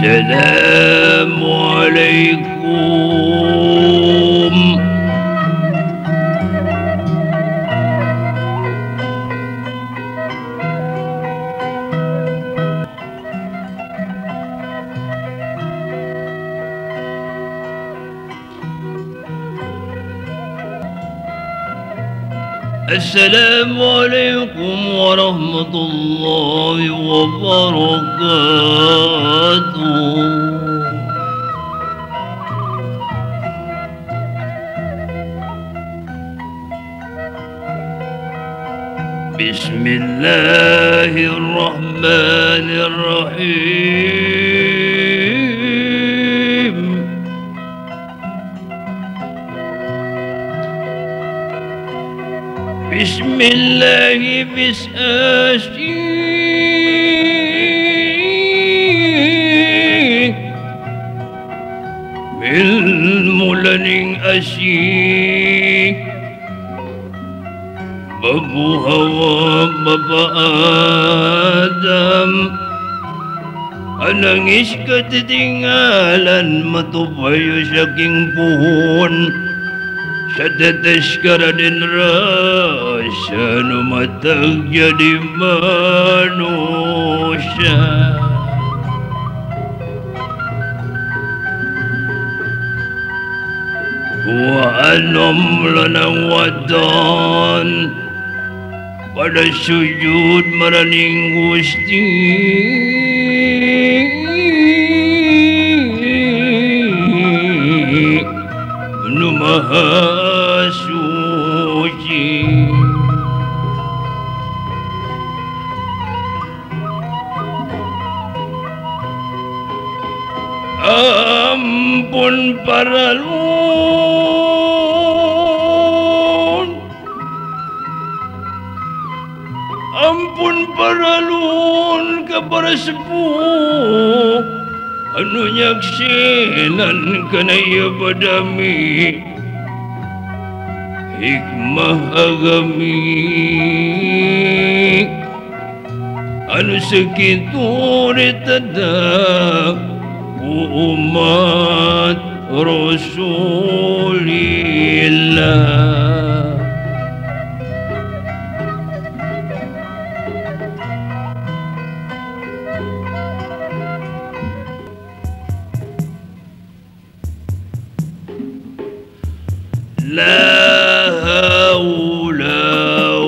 السلام عليكم. السلام عليكم ورحمة الله وبركاته. بسم الله الرحمن الرحيم. بسم الله بسأسي بالملن أسي Babu Hawa Bapa Adam Anangis ketinggalan matupayo saking puhon sa tetes karadin rasa numatag jadi manusia. Wa anom lanang wadan pada sujud maraning Gusti nu maha suci. Ampun para ampun paralun ka para sepuh anu nyaksinan kana ieu badami hikmah agami anu sakitu ditedap umat Rasulillah. لا حول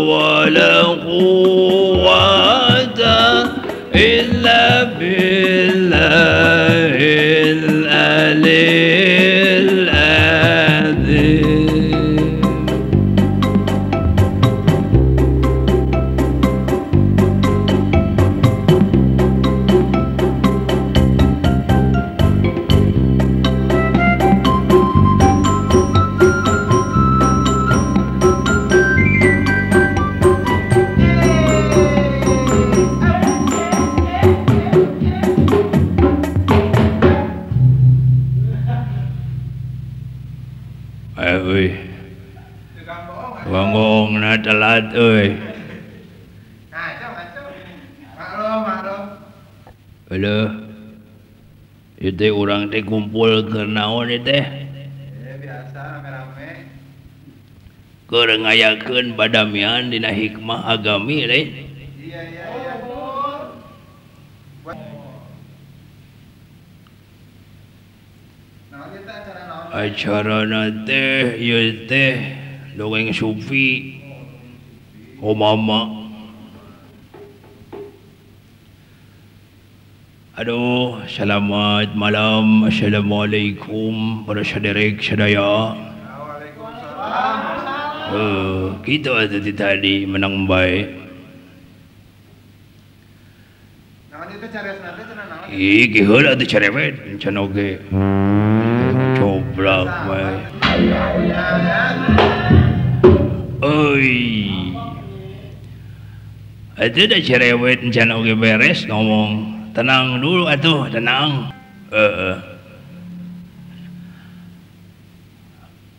ولا قوة إلا بالله العلي العظيم. euy. Wangongna telat euy. Heuh. Ieu teh urang teh kumpul keur naon ieu teh? Biasa rame-rame. Keur ngayakeun padamian dina hikmah agami lain. Iya. Naon kita acara naon? Acarana teh ieu teh dongeng sufi. Oh mama. Aduh, selamat malam. Assalamualaikum para saderek sadaya. Waalaikumsalam. Kita tadi menang baik. Naon itu cariosna teh cenah naon? Ih, heula teh cerewet can oge. Coblak bae. Oi. Atuh da cerewet can oge beres ngomong. Tenang dulu atuh, tenang.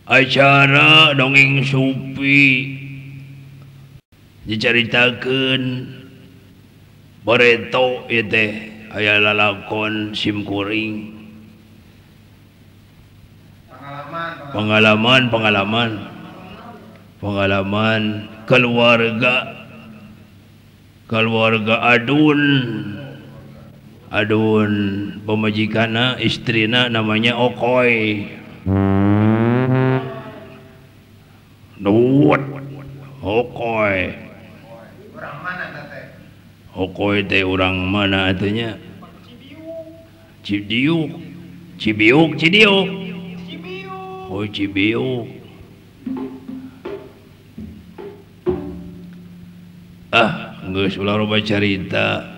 Acara dongeng sufi dicaritakeun Bareto ieu teh aya lalakon simkuring. Pengalaman keluarga adun pemajikanna istrina namanya Okoy. Nuwut Okoy. Urang mana teh? Okoy teh urang mana atunya? Cibiuk. Oh Cibiuk. Geus ulah loba carita.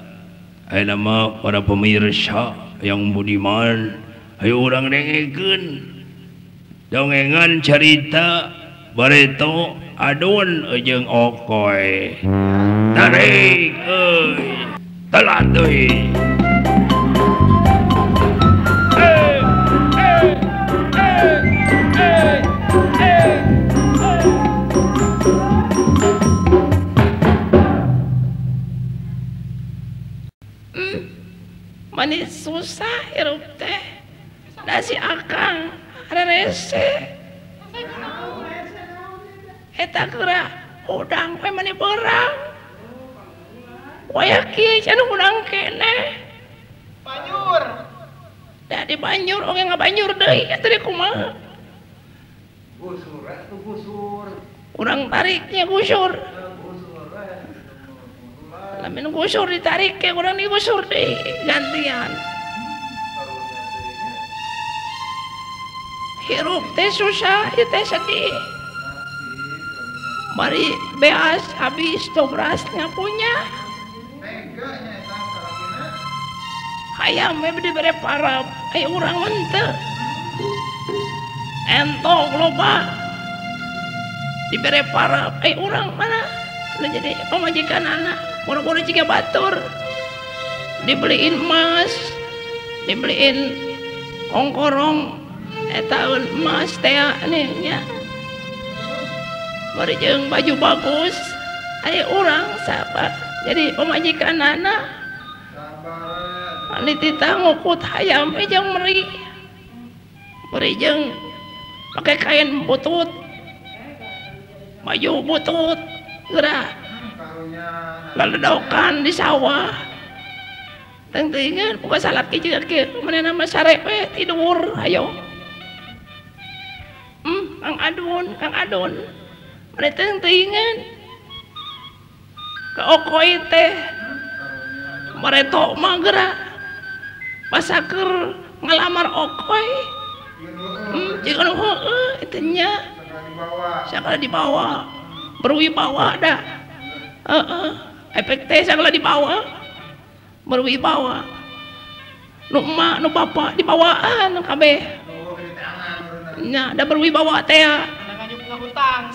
Aya nama para pemirsa yang budiman, ayo urang dengekeun dongengan carita Bareto adun jeung Okoy. Tarik euy. Telat euy. Manis susah hirup teh. Nasi akang ada rese. Eta geura udang we mani beurang. Waya kieu cenah udang keneh. Banjur. Da di banjur oge ngabanjur deui eta teh kumaha? Gusur. Urang tariknya gusur. Lamun gusur ditarik ke urang digusur deui gantian. Hirup teh susah, ieu teh sedih. Mari beas habis tobras punya. Meganya eta salakina. Hayam we dibere parab, aya urang mah teu. Entok loba. Dibere parab, aya urang mana? Nu jadi pamajikan anak. Muru-muru juga batur, dibeliin emas, dibeliin ongkorong, tahun emas teh nih nya, bari jeung baju bagus, aya urang sabar, jadi pemajikan anak, anu ditangukut hayam jeung meri, bari jeung pakai kain butut, baju butut, gerak. Laledokan di sawah tengtingan buka salaki juga ke mana nama sarepe tidur ayo Kang Adun mana tengtingan ke Okoy teh Bareto mah geura pasaker ngalamar Okoy jika heueuh itu nya sakala dibawa berwibawa dah efek teh sagala dibawa berwibawa nu emak nu bapak dibawaan kabeh nya da berwibawa teh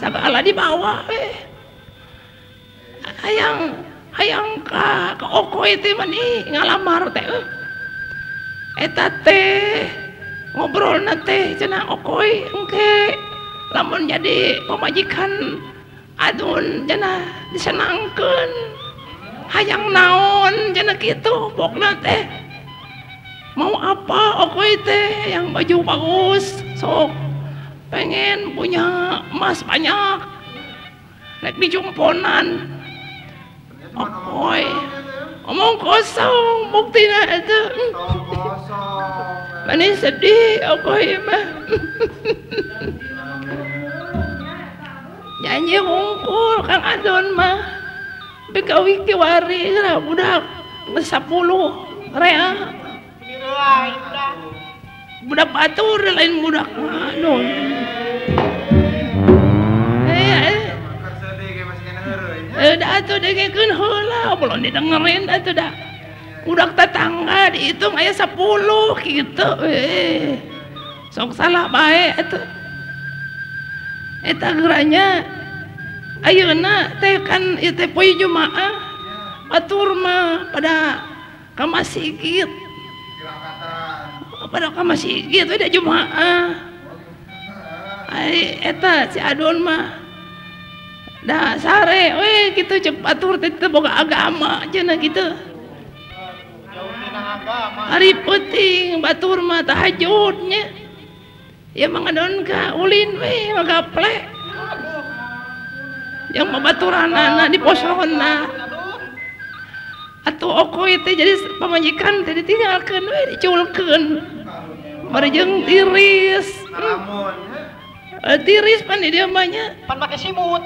sagala dibawa hayang ka Okoy teh mani ngalamar teh eta teh ngobrolna teh cenah Okoy engke lamun jadi pamajikan adun cenah disenangkeun hayang naon cenah kitu pokna teh mau apa okoy teh yang baju bagus sok pengen punya emas banyak rek dijumponan okoy omong kosong buktina itu kosong. manis sedih okoy mah nyanyi hungkul Kang Adon mah begawi kiwari lah budak 10 rea budak batur lain budak Adon Sedih kayak masih kena heureuy. dah atuh dengekeun heula belum didengerin atuh dah budak tetangga dihitung aya 10 kitu sok salah bae atuh eta geranya ayeuna teh kan ieu teh poe Jumaah batur mah pada ka masjid pada ka masjid we da Jumaah ai eta si Adon mah da sare we kitu ceuk batur teh teu boga agama cenah kitu hari penting batur mah tahajudnya ya mangadon ka ulin we ngagaplek yang babaturanana di posona atuh okoy teh jadi pamajikan teh ditinggalkeun we diculkeun marejeng tiris Ngalamun. tiris pan di dieu mah nya Pan make simut.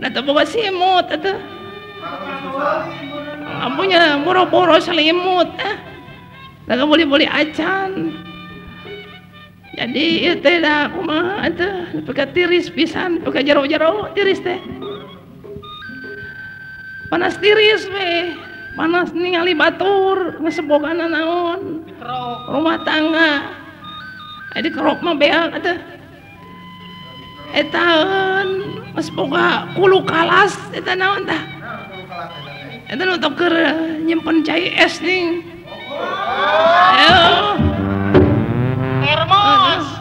da teu boga simut atuh Ngalamun susah. ampunya boro-boro selimut da boleh-boleh acan jadi ieu teh da kumaha atuh pika tiris pisan pika jero-jero tiris teh panas tiris we panas ningali batur ngesebogana naon Dikerok. rumah tangga adi kerok mah beak atuh etaeun geus boga kulu kalas eta naon tah eta nu teu keur nyimpen cai es ning Termos.